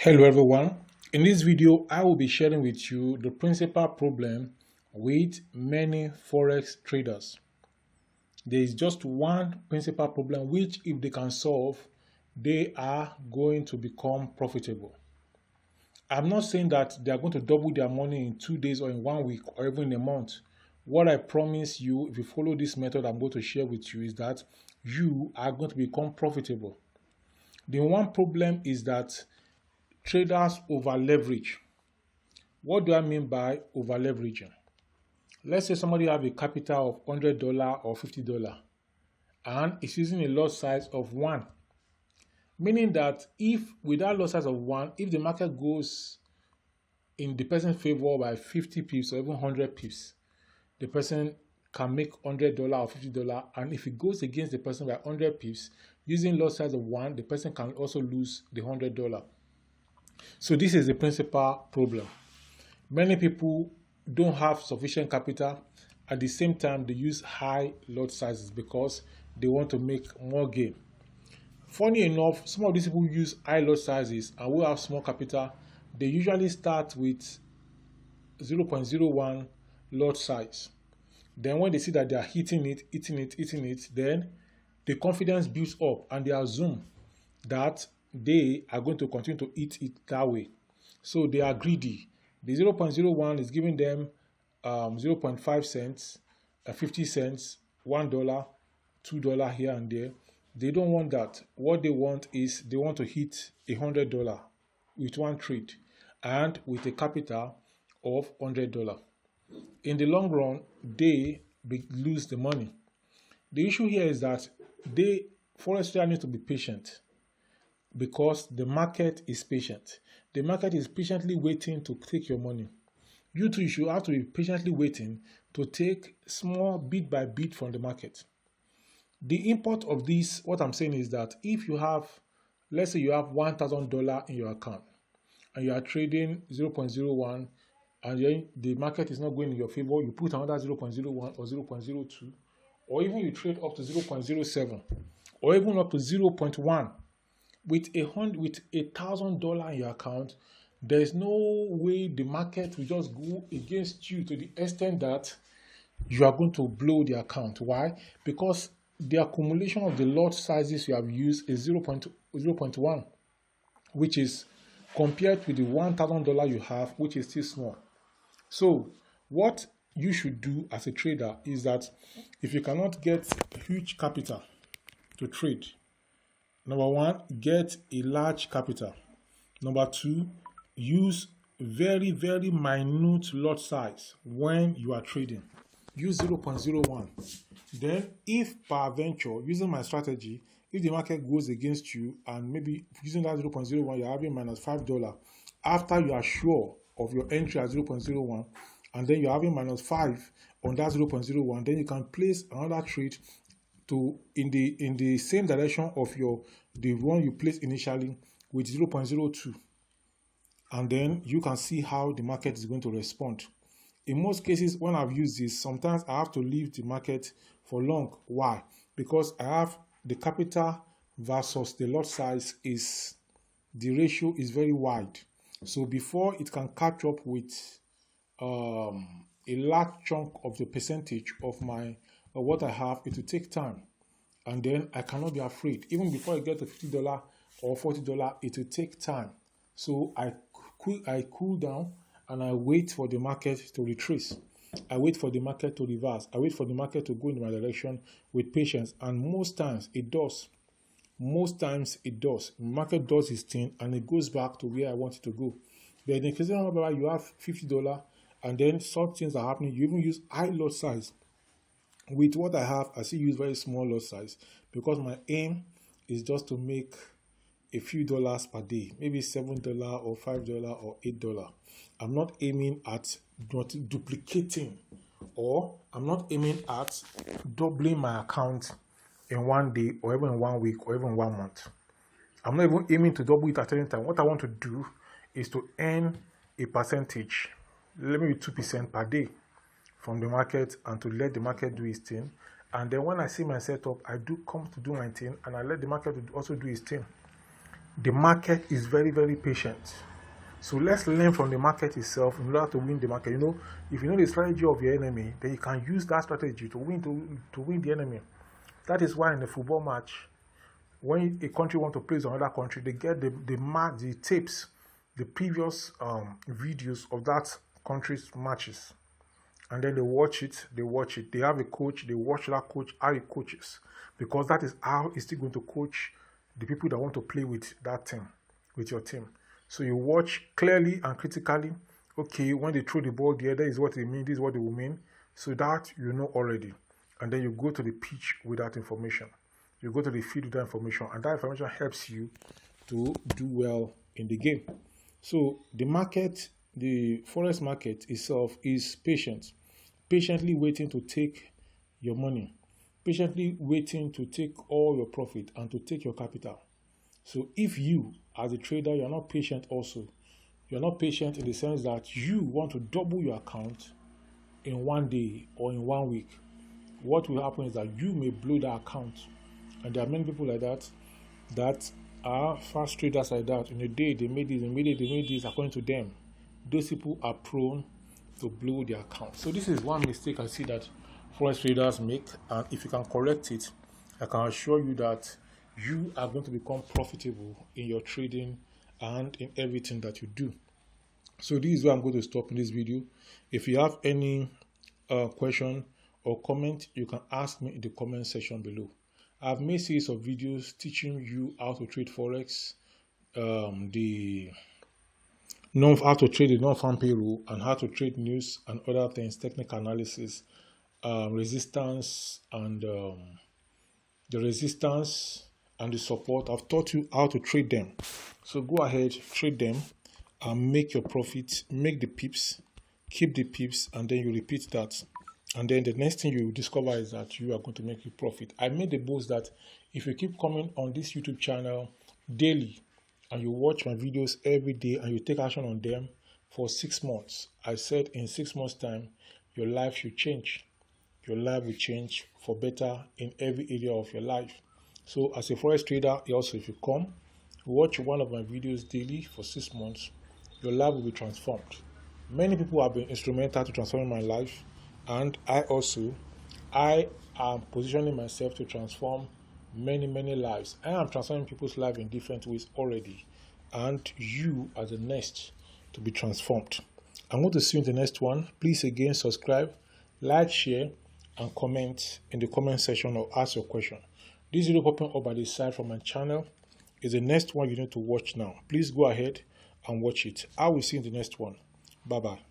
Hello everyone. In this video, I will be sharing with you the principal problem with many forex traders. There is just one principal problem which if they can solve, they are going to become profitable. I'm not saying that they are going to double their money in 2 days or in 1 week or even in a month. What I promise you, if you follow this method I'm going to share with you, is that you are going to become profitable. The one problem is that traders over leverage. What do I mean by over leveraging? Let's say somebody have a capital of $100 or $50 and is using a lot size of 1. Meaning that if with that lot size of 1, if the market goes in the person's favor by 50 pips or even 100 pips, the person can make $100 or $50, and if it goes against the person by 100 pips, using lot size of 1, the person can also lose the $100. So this is the principal problem. Many people don't have sufficient capital. At the same time, they use high lot sizes because they want to make more gain. Funny enough, some of these people use high lot sizes and will have small capital. They usually start with 0.01 lot size. Then when they see that they are hitting it, then the confidence builds up and they assume that they are going to continue to eat it that way. So they are greedy. The 0.01 is giving them 0.5 cents, 50 cents, $1, $2 here and there. They don't want that. What they want is they want to hit $100 with one trade and with a capital of $100. In the long run, they lose the money. The issue here is that forex traders need to be patient, because the market is patient. The market is patiently waiting to take your money. You too should have to be patiently waiting to take small bit by bit from the market. The import of this, what I'm saying is that if you have, let's say you have $1,000 in your account and you are trading 0.01 and then the market is not going in your favor, you put another 0.01 or 0.02, or even you trade up to 0.07 or even up to 0.1. With $1,000 in your account, there is no way the market will just go against you to the extent that you are going to blow the account. Why? Because the accumulation of the lot sizes you have used is 0.1, which is compared with the $1,000 you have, which is still small. So what you should do as a trader is that if you cannot get huge capital to trade, number one, get a large capital. Number two, use very, very minute lot size when you are trading. Use 0.01. Then, if per venture, using my strategy, if the market goes against you and maybe using that 0.01, you're having minus $5, after you are sure of your entry at 0.01, and then you're having minus 5 on that 0.01, then you can place another trade in the same direction of the one you placed initially with 0.02, and then you can see how the market is going to respond. In most cases, when I've used this, sometimes I have to leave the market for long. Why? Because I have the capital versus the lot size the ratio is very wide. So before it can catch up with a large chunk of the percentage of what I have, it will take time, and then I cannot be afraid. Even before I get to $50 or $40, it will take time. So I cool down and I wait for the market to retrace. I wait for the market to reverse. I wait for the market to go in my direction with patience, and most times it does. Most times it does. The market does its thing and it goes back to where I want it to go. But in the case of you have $50 and then some things are happening, you even use high lot size. With what I have, I still use very small lot size because my aim is just to make a few dollars per day, maybe $7 or $5 or $8. I'm not aiming at duplicating, or I'm not aiming at doubling my account in 1 day or even in 1 week or even 1 month. I'm not even aiming to double it at any time. What I want to do is to earn a percentage, let me be 2% per day from the market, and to let the market do its thing. And then when I see my setup, I do come to do my thing and I let the market also do its thing. the market is very, very patient. So let's learn from the market itself in order to win the market. If you know the strategy of your enemy, then you can use that strategy to win the enemy. That is why in a football match, when a country wants to play another country, they get the tapes, the previous videos of that country's matches, and then they watch it. They have a coach. They watch that coach how he coaches, because that is how he's still going to coach the people that want to play with that team, with your team. So you watch clearly and critically. Okay, when they throw the ball there, that is what they mean. This is what they will mean. So that you know already, and then you go to the pitch with that information. You go to the field with that information, and that information helps you to do well in the game. So the market, the forex market itself is patiently waiting to take your money, patiently waiting to take all your profit and to take your capital. So if you, as a trader, you're not patient also, you're not patient in the sense that you want to double your account in one day or in 1 week, what will happen is that you may blow the account. And there are many people like that are fast traders like that. In a day, they made this, according to them. Those people are prone to blow their account. So this is one mistake I see that forex traders make, and if you can correct it, I can assure you that you are going to become profitable in your trading and in everything that you do. So this is where I'm going to stop in this video. If you have any question or comment, you can ask me in the comment section below. I've made series of videos teaching you how to trade forex, how to trade the non-farm payroll, and how to trade news and other things, technical analysis, resistance and the resistance and the support. I've taught you how to trade them. So go ahead, trade them and make your profit, make the pips, keep the pips, and then you repeat that. And then the next thing you discover is that you are going to make a profit. I made the boast that if you keep coming on this YouTube channel daily and you watch my videos every day and you take action on them for 6 months, I said in 6 months' time, your life should change. Your life will change for better in every area of your life. So as a forex trader, also if you come, watch one of my videos daily for 6 months, your life will be transformed. Many people have been instrumental to transforming my life. And I am positioning myself to transform many lives. I am transforming people's lives in different ways already. And you are the next to be transformed. I'm going to see you in the next one. Please again subscribe, like, share, and comment in the comment section or ask your question. This video popping up by the side from my channel is the next one you need to watch now. Please go ahead and watch it. I will see you in the next one. Bye-bye.